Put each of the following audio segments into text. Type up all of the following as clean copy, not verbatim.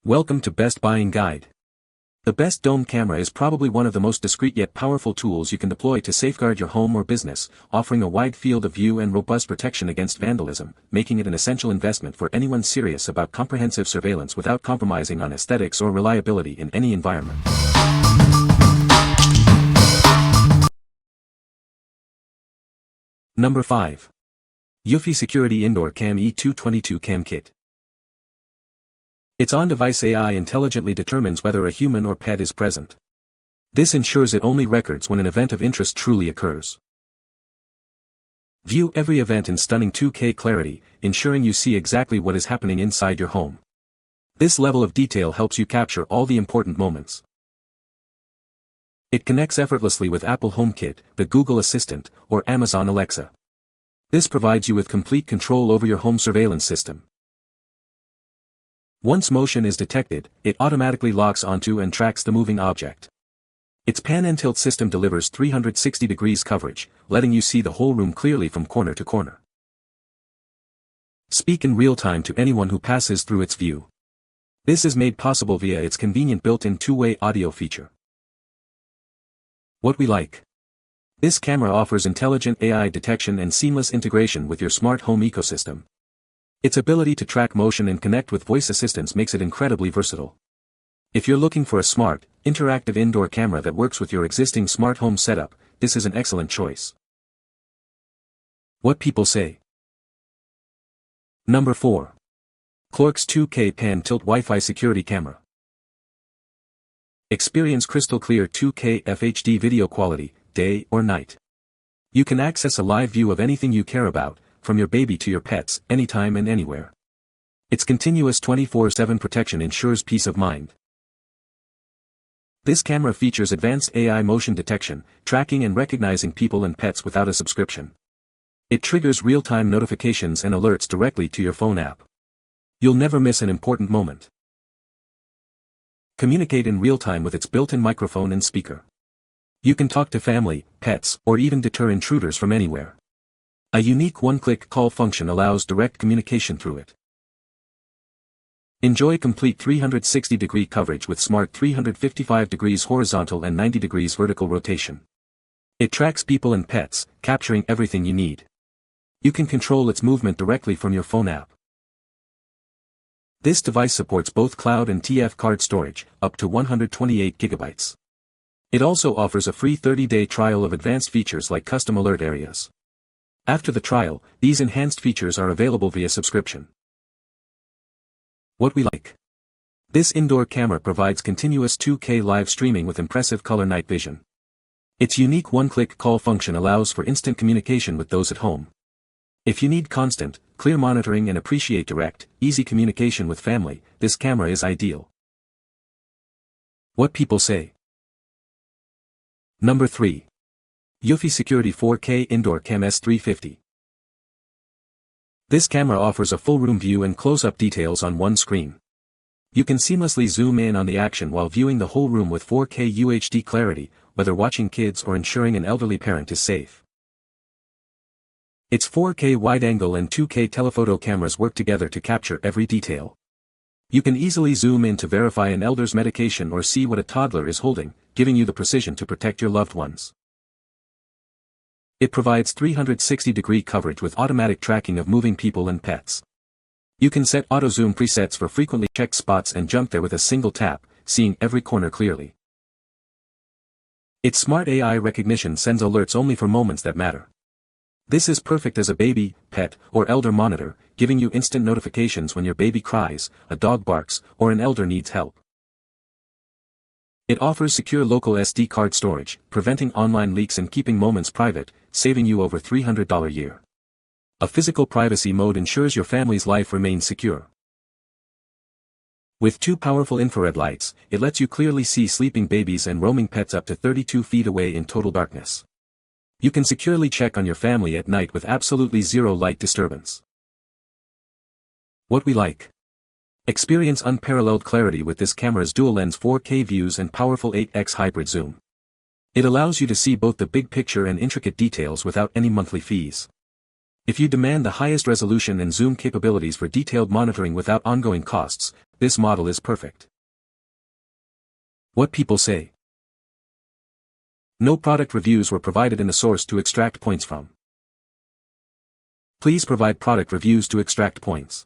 Welcome to Best Buying Guide. The Best Dome camera is probably one of the most discreet yet powerful tools you can deploy to safeguard your home or business, offering a wide field of view and robust protection against vandalism, making it an essential investment for anyone serious about comprehensive surveillance without compromising on aesthetics or reliability in any environment. Number 5. EUFY Security Indoor Cam E220 Cam Kit. Its on-device AI intelligently determines whether a human or pet is present. This ensures it only records when an event of interest truly occurs. View every event in stunning 2K clarity, ensuring you see exactly what is happening inside your home. This level of detail helps you capture all the important moments. It connects effortlessly with Apple HomeKit, the Google Assistant, or Amazon Alexa. This provides you with complete control over your home surveillance system. Once motion is detected, it automatically locks onto and tracks the moving object. Its pan and tilt system delivers 360 degrees coverage, letting you see the whole room clearly from corner to corner. Speak in real time to anyone who passes through its view. This is made possible via its convenient built-in two-way audio feature. What we like. This camera offers intelligent AI detection and seamless integration with your smart home ecosystem. Its ability to track motion and connect with voice assistants makes it incredibly versatile. If you're looking for a smart, interactive indoor camera that works with your existing smart home setup, this is an excellent choice. What people say. Number 4. Cloarks 2K Pan Tilt Wi-Fi Security Camera. Experience crystal clear 2K FHD video quality, day or night. You can access a live view of anything you care about, from your baby to your pets, anytime and anywhere. Its continuous 24/7 protection ensures peace of mind. This camera features advanced AI motion detection, tracking and recognizing people and pets without a subscription. It triggers real-time notifications and alerts directly to your phone app. You'll never miss an important moment. Communicate in real time with its built-in microphone and speaker. You can talk to family, pets, or even deter intruders from anywhere. A unique one-click call function allows direct communication through it. Enjoy complete 360-degree coverage with smart 355 degrees horizontal and 90 degrees vertical rotation. It tracks people and pets, capturing everything you need. You can control its movement directly from your phone app. This device supports both cloud and TF card storage, up to 128 GB. It also offers a free 30-day trial of advanced features like custom alert areas. After the trial, these enhanced features are available via subscription. What we like. This indoor camera provides continuous 2K live streaming with impressive color night vision. Its unique one-click call function allows for instant communication with those at home. If you need constant, clear monitoring and appreciate direct, easy communication with family, this camera is ideal. What people say. Number 3. EUFY Security 4K Indoor Cam S350. This camera offers a full room view and close-up details on one screen. You can seamlessly zoom in on the action while viewing the whole room with 4K UHD clarity, whether watching kids or ensuring an elderly parent is safe. Its 4K wide-angle and 2K telephoto cameras work together to capture every detail. You can easily zoom in to verify an elder's medication or see what a toddler is holding, giving you the precision to protect your loved ones. It provides 360-degree coverage with automatic tracking of moving people and pets. You can set auto-zoom presets for frequently checked spots and jump there with a single tap, seeing every corner clearly. Its smart AI recognition sends alerts only for moments that matter. This is perfect as a baby, pet, or elder monitor, giving you instant notifications when your baby cries, a dog barks, or an elder needs help. It offers secure local SD card storage, preventing online leaks and keeping moments private, saving you over $300 a year. A physical privacy mode ensures your family's life remains secure. With two powerful infrared lights, it lets you clearly see sleeping babies and roaming pets up to 32 feet away in total darkness. You can securely check on your family at night with absolutely zero light disturbance. What we like. Experience unparalleled clarity with this camera's dual-lens 4K views and powerful 8x hybrid zoom. It allows you to see both the big picture and intricate details without any monthly fees. If you demand the highest resolution and zoom capabilities for detailed monitoring without ongoing costs, this model is perfect. What people say. No product reviews were provided in the source to extract points from. Please provide product reviews to extract points.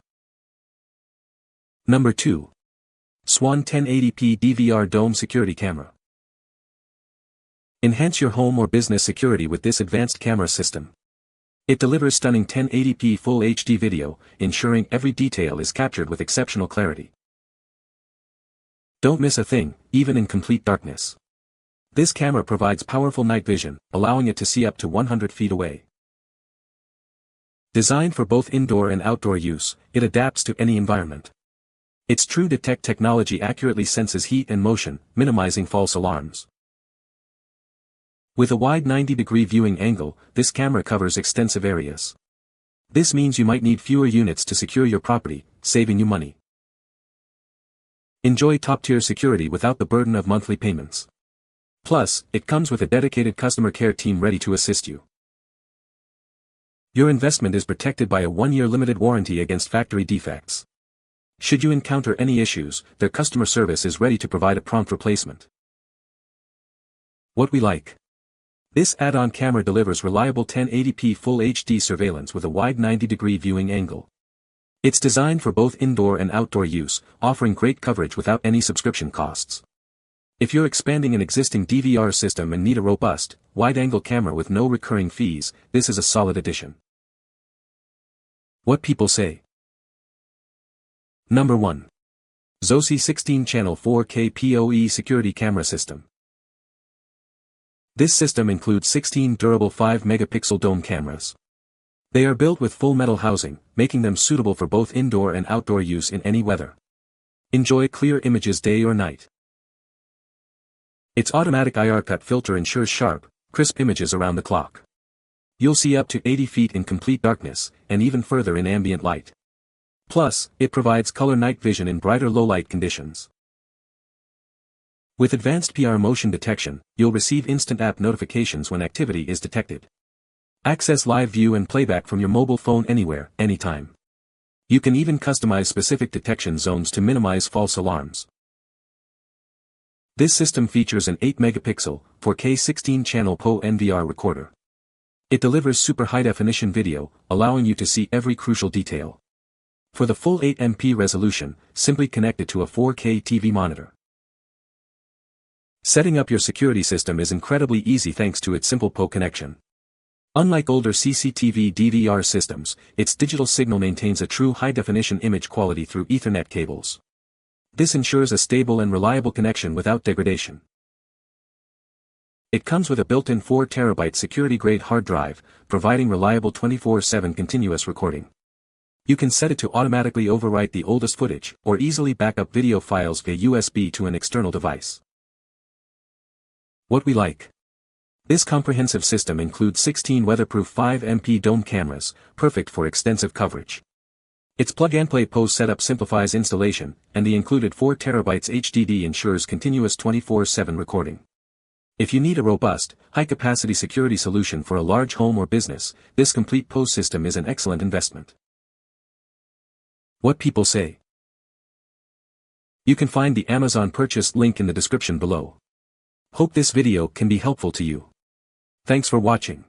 Number 2. Swann 1080p DVR Dome Security Camera. Enhance your home or business security with this advanced camera system. It delivers stunning 1080p Full HD video, ensuring every detail is captured with exceptional clarity. Don't miss a thing, even in complete darkness. This camera provides powerful night vision, allowing it to see up to 100 feet away. Designed for both indoor and outdoor use, it adapts to any environment. Its True Detect technology accurately senses heat and motion, minimizing false alarms. With a wide 90-degree viewing angle, this camera covers extensive areas. This means you might need fewer units to secure your property, saving you money. Enjoy top-tier security without the burden of monthly payments. Plus, it comes with a dedicated customer care team ready to assist you. Your investment is protected by a 1-year limited warranty against factory defects. Should you encounter any issues, their customer service is ready to provide a prompt replacement. What we like. This add-on camera delivers reliable 1080p Full HD surveillance with a wide 90-degree viewing angle. It's designed for both indoor and outdoor use, offering great coverage without any subscription costs. If you're expanding an existing DVR system and need a robust, wide-angle camera with no recurring fees, this is a solid addition. What people say. Number 1. ZOSI 16-channel 4K PoE Security Camera System. This system includes 16 durable 5-megapixel dome cameras. They are built with full metal housing, making them suitable for both indoor and outdoor use in any weather. Enjoy clear images day or night. Its automatic IR cut filter ensures sharp, crisp images around the clock. You'll see up to 80 feet in complete darkness, and even further in ambient light. Plus, it provides color night vision in brighter low-light conditions. With advanced PR motion detection, you'll receive instant app notifications when activity is detected. Access live view and playback from your mobile phone anywhere, anytime. You can even customize specific detection zones to minimize false alarms. This system features an 8-megapixel, 4K 16-channel PO NVR recorder. It delivers super high-definition video, allowing you to see every crucial detail. For the full 8MP resolution, simply connect it to a 4K TV monitor. Setting up your security system is incredibly easy thanks to its simple PO connection. Unlike older CCTV DVR systems, its digital signal maintains a true high-definition image quality through Ethernet cables. This ensures a stable and reliable connection without degradation. It comes with a built-in 4TB security-grade hard drive, providing reliable 24/7 continuous recording. You can set it to automatically overwrite the oldest footage, or easily back up video files via USB to an external device. What we like. This comprehensive system includes 16 weatherproof 5MP dome cameras, perfect for extensive coverage. Its plug-and-play PO setup simplifies installation, and the included 4TB HDD ensures continuous 24/7 recording. If you need a robust, high-capacity security solution for a large home or business, this complete PO system is an excellent investment. What people say. You can find the Amazon purchase link in the description below. Hope this video can be helpful to you. Thanks for watching.